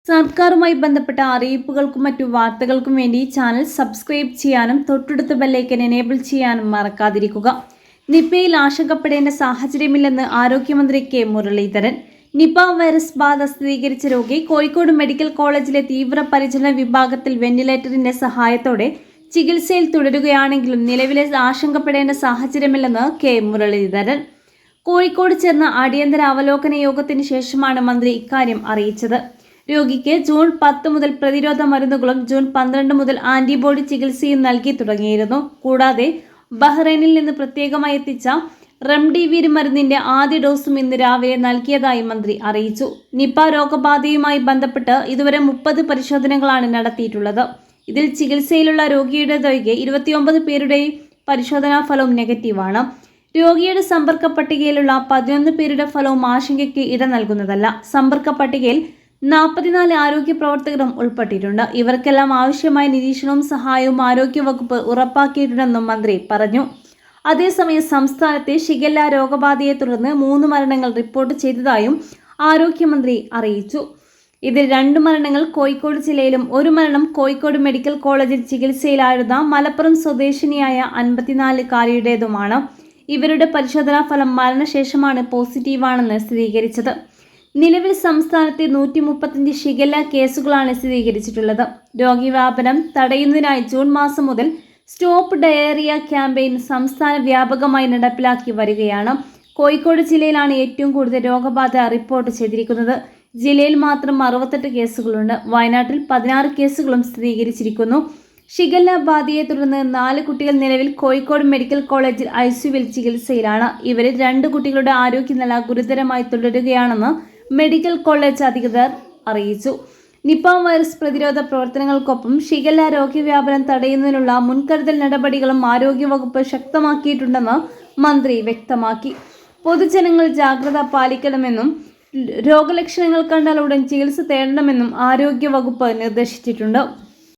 സർക്കാരുമായി ബന്ധപ്പെട്ട അറിയിപ്പുകൾക്കും മറ്റു വാർത്തകൾക്കും വേണ്ടി ചാനൽ സബ്സ്ക്രൈബ് ചെയ്യാനും തൊട്ടടുത്ത ബെല്ലൈക്കൻ എനേബിൾ ചെയ്യാനും മറക്കാതിരിക്കുക. നിപയിൽ ആശങ്കപ്പെടേണ്ട സാഹചര്യമില്ലെന്ന് ആരോഗ്യമന്ത്രി കെ മുരളീധരൻ. നിപ വൈറസ് ബാധ സ്ഥിരീകരിച്ച രോഗി കോഴിക്കോട് മെഡിക്കൽ കോളേജിലെ തീവ്രപരിചരണ വിഭാഗത്തിൽ വെന്റിലേറ്ററിന്റെ സഹായത്തോടെ ചികിത്സയിൽ തുടരുകയാണെങ്കിലും നിലവിലെ ആശങ്കപ്പെടേണ്ട സാഹചര്യമില്ലെന്ന് കെ മുരളീധരൻ. കോഴിക്കോട് ചേർന്ന അടിയന്തര അവലോകന യോഗത്തിന് ശേഷമാണ് മന്ത്രി ഇക്കാര്യം അറിയിച്ചത്. രോഗിക്ക് ജൂൺ 10 മുതൽ പ്രതിരോധ മരുന്നുകളും ജൂൺ 12 മുതൽ ആന്റിബോഡി ചികിത്സയും നൽകി തുടങ്ങിയിരുന്നു. കൂടാതെ ബഹ്റൈനിൽ നിന്ന് പ്രത്യേകമായി എത്തിച്ച റെംഡിവിർ മരുന്നിന്റെ ആദ്യ ഡോസും ഇന്ന് രാവിലെ നൽകിയതായി മന്ത്രി അറിയിച്ചു. നിപ രോഗബാധയുമായി ബന്ധപ്പെട്ട് ഇതുവരെ 30 പരിശോധനകളാണ് നടത്തിയിട്ടുള്ളത്. ഇതിൽ ചികിത്സയിലുള്ള രോഗിയുടേതൊഴികെ 29 പേരുടെ പരിശോധനാ ഫലവും നെഗറ്റീവാണ്. രോഗിയുടെ സമ്പർക്ക പട്ടികയിലുള്ള 11 പേരുടെ ഫലവും ആശങ്കയ്ക്ക് ഇട നൽകുന്നതല്ല. സമ്പർക്ക പട്ടികയിൽ 44 ആരോഗ്യ പ്രവർത്തകരും ഉൾപ്പെട്ടിട്ടുണ്ട്. ഇവർക്കെല്ലാം ആവശ്യമായ നിരീക്ഷണവും സഹായവും ആരോഗ്യവകുപ്പ് ഉറപ്പാക്കിയിട്ടുണ്ടെന്നും മന്ത്രി പറഞ്ഞു. അതേസമയം സംസ്ഥാനത്തെ ഷിഗല്ല രോഗബാധയെ തുടർന്ന് 3 മരണങ്ങൾ റിപ്പോർട്ട് ചെയ്തതായും ആരോഗ്യമന്ത്രി അറിയിച്ചു. ഇതിൽ 2 മരണങ്ങൾ കോഴിക്കോട് ജില്ലയിലും 1 മരണം കോഴിക്കോട് മെഡിക്കൽ കോളേജിൽ ചികിത്സയിലായിരുന്ന മലപ്പുറം സ്വദേശിനിയായ 54-കാരിയുടേതുമാണ്. ഇവരുടെ പരിശോധനാ ഫലം മരണശേഷമാണ് പോസിറ്റീവാണെന്ന് സ്ഥിരീകരിച്ചത്. നിലവിൽ സംസ്ഥാനത്തെ 135 ഷിഗല്ല കേസുകളാണ് സ്ഥിരീകരിച്ചിട്ടുള്ളത്. രോഗവ്യാപനം തടയുന്നതിനായി ജൂൺ മാസം മുതൽ സ്റ്റോപ്പ് ഡയേറിയ ക്യാമ്പയിൻ സംസ്ഥാന വ്യാപകമായി നടപ്പിലാക്കി വരികയാണ്. കോഴിക്കോട് ജില്ലയിലാണ് ഏറ്റവും കൂടുതൽ രോഗബാധ റിപ്പോർട്ട് ചെയ്തിരിക്കുന്നത്. ജില്ലയിൽ മാത്രം 68 കേസുകളുണ്ട്. വയനാട്ടിൽ 16 കേസുകളും സ്ഥിരീകരിച്ചിരിക്കുന്നു. ഷിഗല്ല ബാധയെ തുടർന്ന് 4 കുട്ടികൾ നിലവിൽ കോഴിക്കോട് മെഡിക്കൽ കോളേജിൽ ICUവിൽ ചികിത്സയിലാണ്. ഇവരിൽ 2 കുട്ടികളുടെ ആരോഗ്യനില ഗുരുതരമായി തുടരുകയാണെന്ന് മെഡിക്കൽ കോളേജ് അധികൃതർ അറിയിച്ചു. നിപ വൈറസ് പ്രതിരോധ പ്രവർത്തനങ്ങൾക്കൊപ്പം ഷിഗല്ല രോഗവ്യാപനം തടയുന്നതിനുള്ള മുൻകരുതൽ നടപടികളും ആരോഗ്യവകുപ്പ് ശക്തമാക്കിയിട്ടുണ്ടെന്ന് മന്ത്രി വ്യക്തമാക്കി. പൊതുജനങ്ങൾ ജാഗ്രത പാലിക്കണമെന്നും രോഗലക്ഷണങ്ങൾ കണ്ടാൽ ഉടൻ ചികിത്സ തേടണമെന്നും ആരോഗ്യവകുപ്പ് നിർദ്ദേശിച്ചിട്ടുണ്ട്.